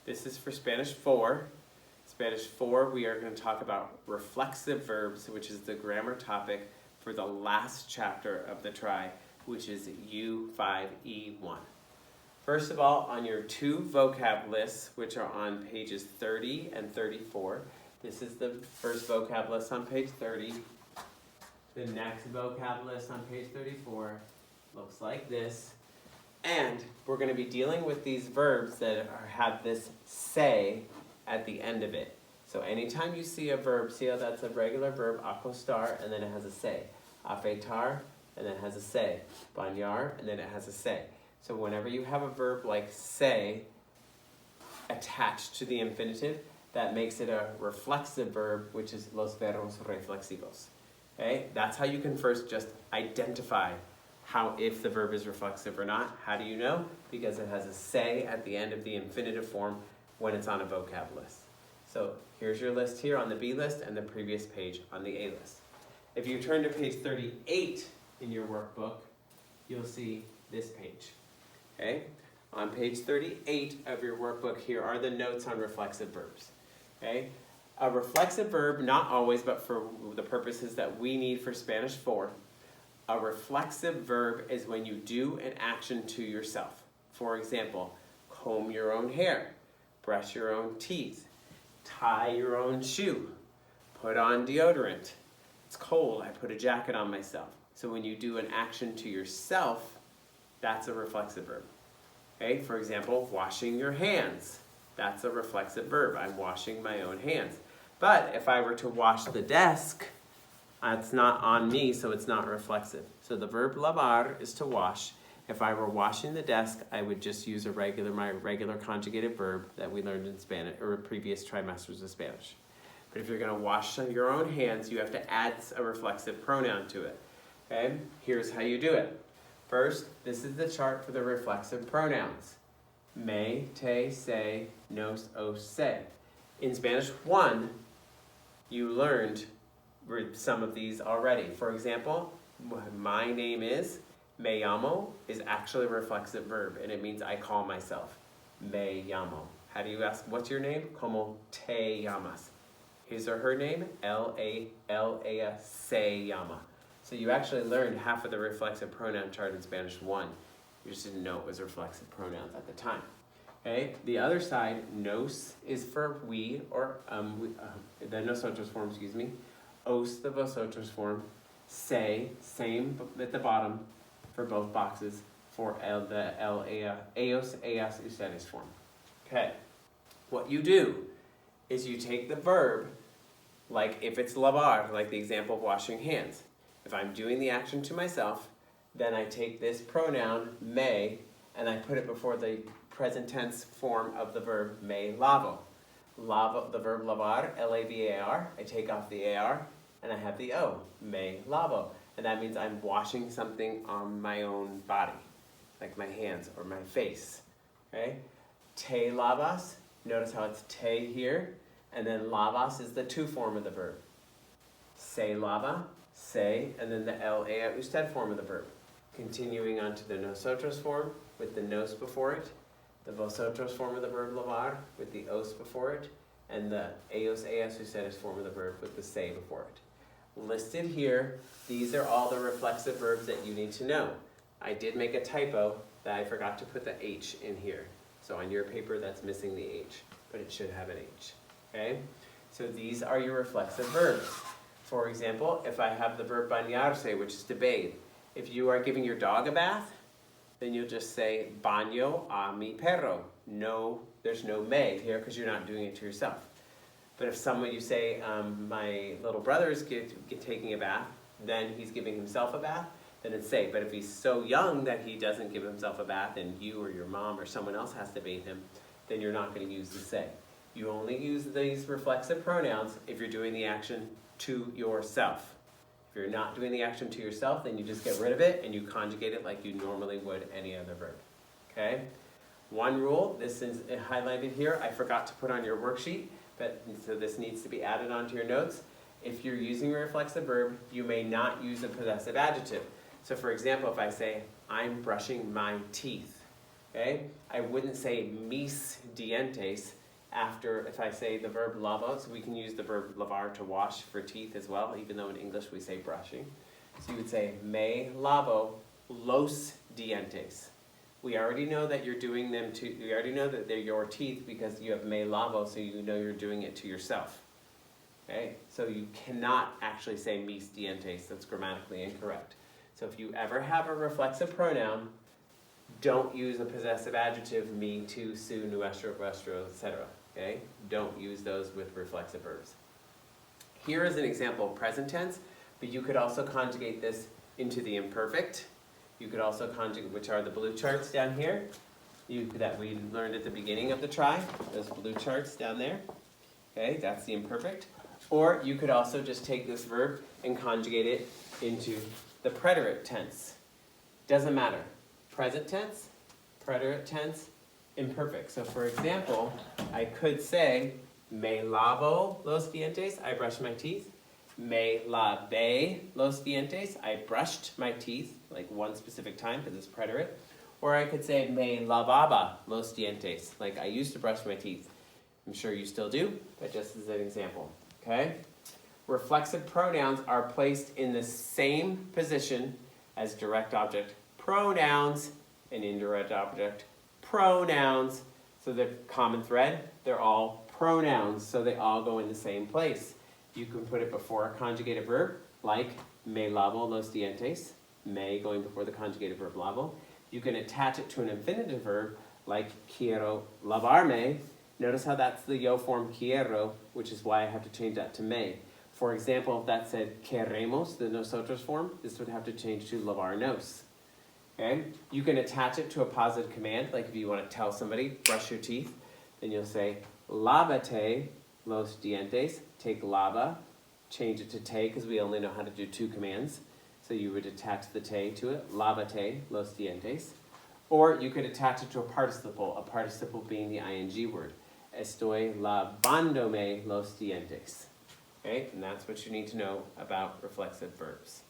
This is for Spanish 4. Spanish 4, we are going to talk about reflexive verbs, which is the grammar topic for the last chapter of the try, which is U5E1. First of all, on your 2 vocab lists, which are on pages 30 and 34, this is the first vocab list on page 30. The next vocab list on page 34 looks like this. And we're going to be dealing with these verbs that have this say at the end of it. So anytime you see a verb, see how that's a regular verb, acostar, and then it has a say. Afeitar, and then it has a say. Bañar, and then it has a say. So whenever you have a verb like say attached to the infinitive, that makes it a reflexive verb, which is los verbos reflexivos. Okay? That's how you can first just identify if the verb is reflexive or not. How do you know? Because it has a say at the end of the infinitive form when it's on a vocab list. So here's your list here on the B list and the previous page on the A list. If you turn to page 38 in your workbook, you'll see this page. Okay? On page 38 of your workbook, here are the notes on reflexive verbs. Okay? A reflexive verb, not always, but for the purposes that we need for Spanish 4, a reflexive verb is when you do an action to yourself. For example, comb your own hair, brush your own teeth, tie your own shoe, put on deodorant. It's cold, I put a jacket on myself. So when you do an action to yourself, that's a reflexive verb. Okay, for example, washing your hands. That's a reflexive verb. I'm washing my own hands. But if I were to wash the desk, it's not on me, so it's not reflexive. So the verb lavar is to wash. If I were washing the desk, I would just use my regular conjugated verb that we learned in Spanish or previous trimesters of Spanish. But if you're going to wash your own hands, you have to add a reflexive pronoun to it. Okay? Here's how you do it. First, this is the chart for the reflexive pronouns. Me, te, se, nos, os, se. In Spanish 1, you learned some of these already. For example, my name is, me llamo, is actually a reflexive verb, and it means I call myself. Me llamo. How do you ask, what's your name? Como te llamas. His or her name, L-A-L-A-S, se llama. So you actually learned half of the reflexive pronoun chart in Spanish 1. You just didn't know it was reflexive pronouns at the time. Okay, the other side, nos is for we, or the nosotros form, excuse me. Os, the vosotros form. Se, same at the bottom for both boxes for the ellos, ellas, ustedes form. Okay, what you do is you take the verb, like if it's lavar, like the example of washing hands. If I'm doing the action to myself, then I take this pronoun, me, and I put it before the present tense form of the verb me lavo. Lavo, the verb lavar, L-A-V-A-R, I take off the A-R, and I have the O, me lavo. And that means I'm washing something on my own body, like my hands or my face. Okay? Te lavas, notice how it's te here, and then lavas is the to form of the verb. Se lava, se, and then the L-A usted form of the verb. Continuing on to the nosotros form with the nos before it, the vosotros form of the verb lavar with the os before it, and the ellos, ellas, ustedes form of the verb with the se before it. Listed here, these are all the reflexive verbs that you need to know. I did make a typo that I forgot to put the H in here. So on your paper that's missing the H, but it should have an H. Okay? So these are your reflexive verbs. For example, if I have the verb bañarse, which is to bathe, if you are giving your dog a bath, then you'll just say baño a mi perro. No, there's no me here because you're not doing it to yourself. But if you say, my little brother is taking a bath, then he's giving himself a bath, then it's say. But if he's so young that he doesn't give himself a bath and you or your mom or someone else has to bathe him, then you're not going to use the say. You only use these reflexive pronouns if you're doing the action to yourself. If you're not doing the action to yourself, then you just get rid of it and you conjugate it like you normally would any other verb. Okay? One rule, this is highlighted here, I forgot to put on your worksheet, so this needs to be added onto your notes. If you're using a reflexive verb, you may not use a possessive adjective. So for example, if I say, I'm brushing my teeth, Okay? I wouldn't say mis dientes after, if I say the verb lavo, so we can use the verb lavar to wash for teeth as well, even though in English we say brushing. So you would say me lavo los dientes. We already know that you're doing them to, we already know that they're your teeth because you have me lavo, so you know you're doing it to yourself. Okay? So you cannot actually say mis dientes. That's grammatically incorrect. So if you ever have a reflexive pronoun, don't use a possessive adjective, me, tu, su, nuestro, vuestro, etc. Okay? Don't use those with reflexive verbs. Here is an example of present tense, but you could also conjugate this into the imperfect. You could also conjugate, which are the blue charts down here, that we learned at the beginning of the try, those blue charts down there. Okay, that's the imperfect. Or you could also just take this verb and conjugate it into the preterite tense. Doesn't matter. Present tense, preterite tense, imperfect. So for example, I could say, me lavo los dientes, I brush my teeth. Me lavé los dientes, I brushed my teeth, like one specific time because it's preterite. Or I could say, me lavaba los dientes, like I used to brush my teeth. I'm sure you still do, but just as an example, okay? Reflexive pronouns are placed in the same position as direct object pronouns and indirect object pronouns. So the common thread, they're all pronouns, so they all go in the same place. You can put it before a conjugated verb, like me lavo los dientes, me going before the conjugated verb lavo. You can attach it to an infinitive verb, like quiero lavarme. Notice how that's the yo form quiero, which is why I have to change that to me. For example, if that said queremos, the nosotros form, this would have to change to lavarnos. Okay? You can attach it to a positive command, like if you want to tell somebody, brush your teeth, then you'll say, lávate los dientes, take lava, change it to te, because we only know how to do two commands. So you would attach the te to it, lávate los dientes. Or you could attach it to a participle being the ing word. Estoy lavándome los dientes. Okay? And that's what you need to know about reflexive verbs.